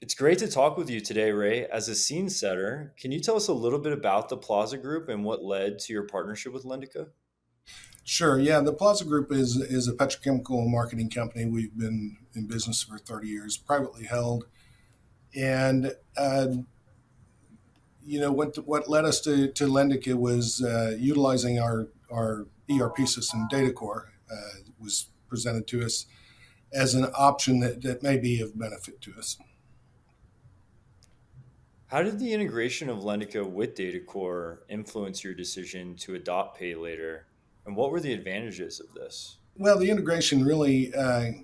It's great to talk with you today, Ray. As a scene setter, can you tell us a little bit about the Plaza Group and what led to your partnership with Lendica? Sure. Yeah, the Plaza Group is a petrochemical marketing company. We've been in business for 30 years, privately held, and what led us to Lendica was utilizing our ERP system, DataCore, was presented to us as an option that may be of benefit to us. How did the integration of Lendica with DataCore influence your decision to adopt Pay Later, and what were the advantages of this? Well, the integration really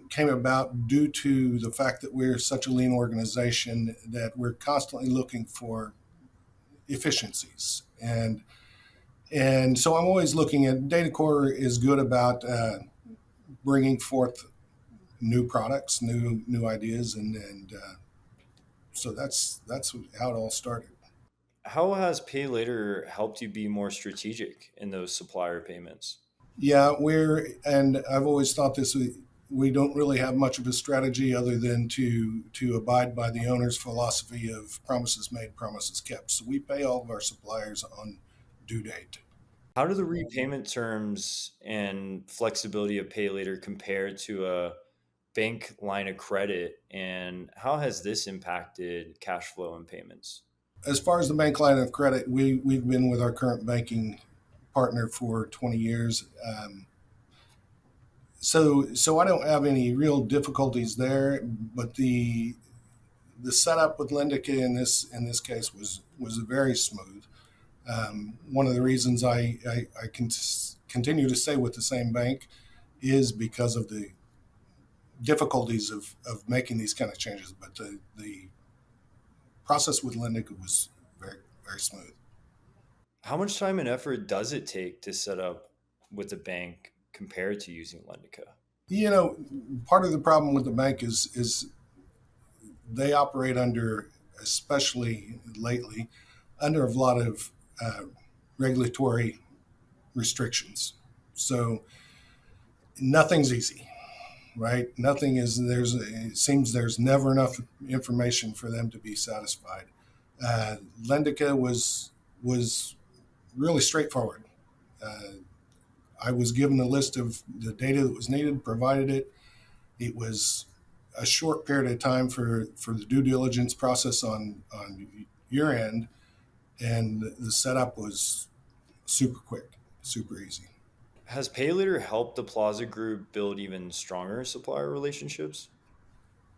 came about due to the fact that we're such a lean organization that we're constantly looking for efficiencies. And so I'm always looking at DataCore is good about bringing forth new products, new ideas, and so that's how it all started. How has Pay Later helped you be more strategic in those supplier payments? Yeah, and I've always thought this. We don't really have much of a strategy other than to abide by the owner's philosophy of promises made, promises kept. So we pay all of our suppliers on due date. How do the repayment terms and flexibility of Pay Later compare to a bank line of credit, and how has this impacted cash flow and payments? As far as the bank line of credit, we've been with our current banking partner for 20 years. So I don't have any real difficulties there, but the setup with Lendica in this case was very smooth. One of the reasons I continue to stay with the same bank is because of the difficulties of making these kind of changes. But the process with Lendica was very smooth. How much time and effort does it take to set up with a bank compared to using Lendica? You know, part of the problem with the bank is they operate under, especially lately, under a lot of regulatory restrictions. So nothing's easy, right? Nothing is there's it seems there's never enough information for them to be satisfied. Lendica was really straightforward. Uh, I was given a list of the data that was needed, provided it. It was a short period of time for the due diligence process on your end, and the setup was super quick, super easy. Has PayLater helped the Plaza Group build even stronger supplier relationships?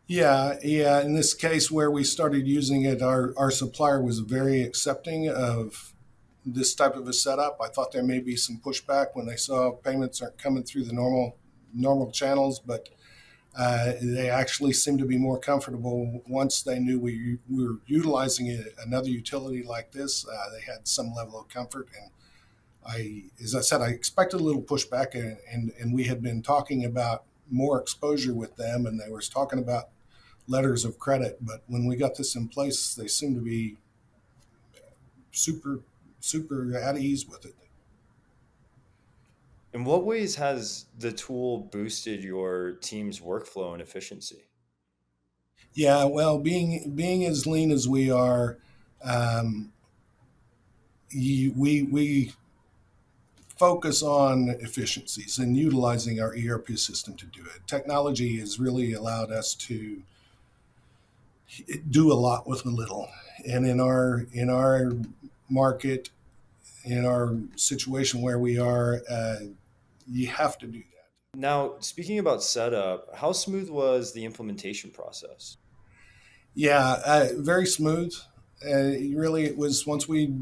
Yeah, yeah. In this case, where we started using it, our supplier was very accepting of this type of a setup. I thought there may be some pushback when they saw payments aren't coming through the normal channels, but they actually seemed to be more comfortable once they knew we were utilizing another utility like this. They had some level of comfort, and as I said, I expected a little pushback, and we had been talking about more exposure with them, and they were talking about letters of credit. But when we got this in place, they seemed to be super, super at ease with it. In what ways has the tool boosted your team's workflow and efficiency? Yeah, well, being as lean as we are, um, we focus on efficiencies and utilizing our ERP system to do it. Technology has really allowed us to do a lot with a little, and in our market, in our situation where we are, you have to do that. Now, speaking about setup, how smooth was the implementation process? Yeah, very smooth. Really, it was once we,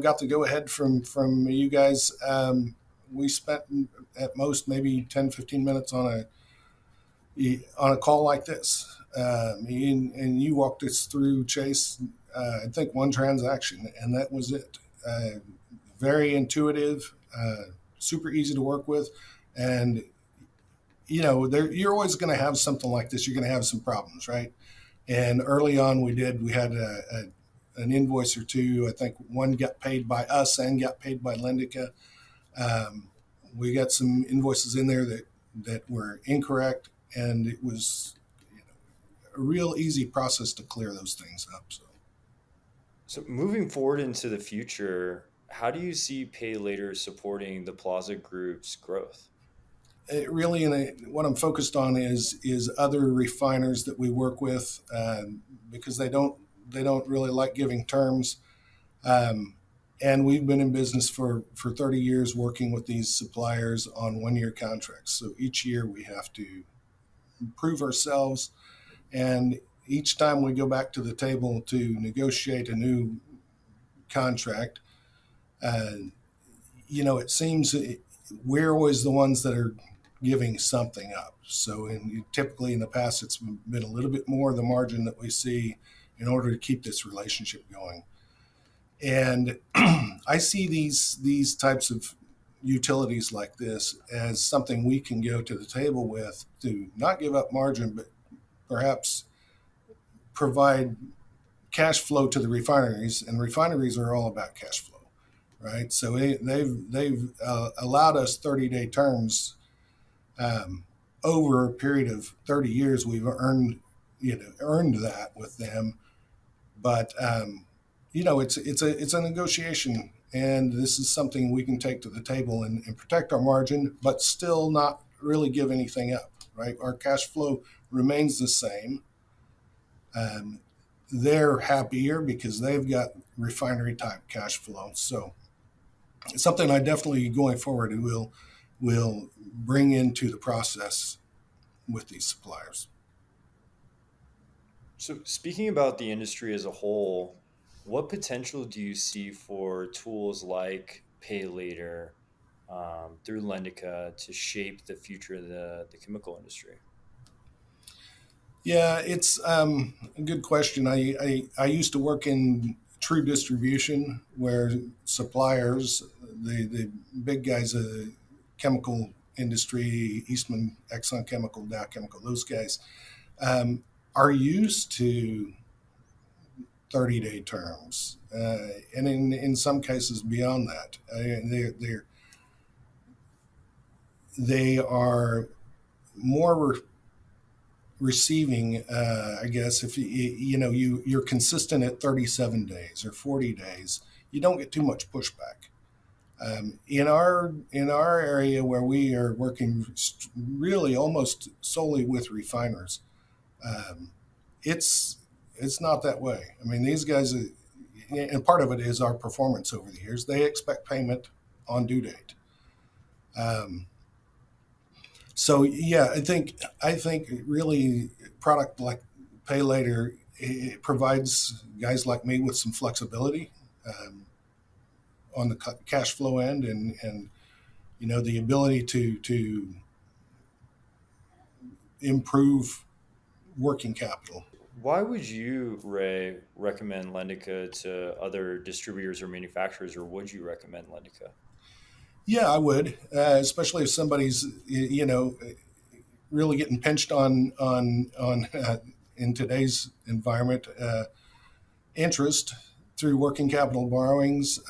got the go ahead from you guys. We spent at most maybe 10, 15 minutes on a call like this. And you walked us through, Chase, I think one transaction, and that was it. Very intuitive, super easy to work with. And, you're always going to have something like this. You're going to have some problems, right? And early on, we had an invoice or two. I think one got paid by us and got paid by Lendica. We got some invoices in there that were incorrect, and it was real easy process to clear those things up. So So moving forward into the future, how do you see pay later supporting the Plaza Group's growth? it really, what I'm focused on is other refiners that we work with, because they don't really like giving terms. Um, and we've been in business for 30 years working with these suppliers on 1 year contracts. So each year we have to prove ourselves. And each time we go back to the table to negotiate a new contract, uh, it seems we're always the ones that are giving something up. So typically in the past, it's been a little bit more of the margin that we see in order to keep this relationship going. And I see these types of utilities like this as something we can go to the table with to not give up margin, but perhaps provide cash flow to the refineries. And refineries are all about cash flow, right? So they've allowed us 30-day terms, over a period of 30 years. We've earned that with them, but it's a negotiation, and this is something we can take to the table and protect our margin, but still not really give anything up. Right, our cash flow remains the same. Um, they're happier because they've got refinery type cash flow. So it's something I definitely going forward will bring into the process with these suppliers. So, speaking about the industry as a whole, what potential do you see for tools like Pay Later through Lendica to shape the future of the chemical industry? Yeah, it's a good question. I used to work in true distribution where suppliers, the big guys of the chemical industry, Eastman, Exxon Chemical, Dow Chemical, those guys, um, are used to 30-day terms, and in some cases beyond that. They are more receiving, I guess, if you're consistent at 37 days or 40 days, you don't get too much pushback. In our area where we are working really almost solely with refiners, um, it's it's not that way. I mean, these guys, and part of it is our performance over the years. They expect payment on due date. Um, so yeah, I think really product like Pay Later, it provides guys like me with some flexibility, um, on the cash flow end, and the ability to improve working capital. Why would you, Ray, recommend Lendica to other distributors or manufacturers, or would you recommend Lendica? Yeah, I would, especially if somebody's really getting pinched on in today's environment, interest through working capital borrowings.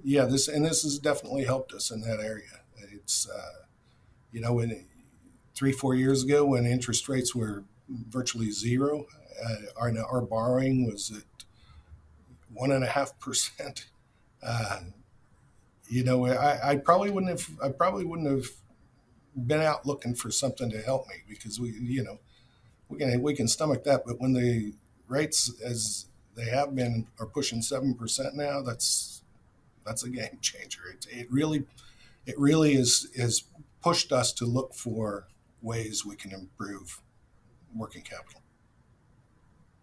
Yeah, this has definitely helped us in that area. It's when 3-4 years ago when interest rates were virtually zero, our borrowing was at 1.5%. Uh, I probably wouldn't have been out looking for something to help me because we can stomach that. But when the rates, as they have been, are pushing 7% now, that's a game changer. It really is pushed us to look for ways we can improve working capital.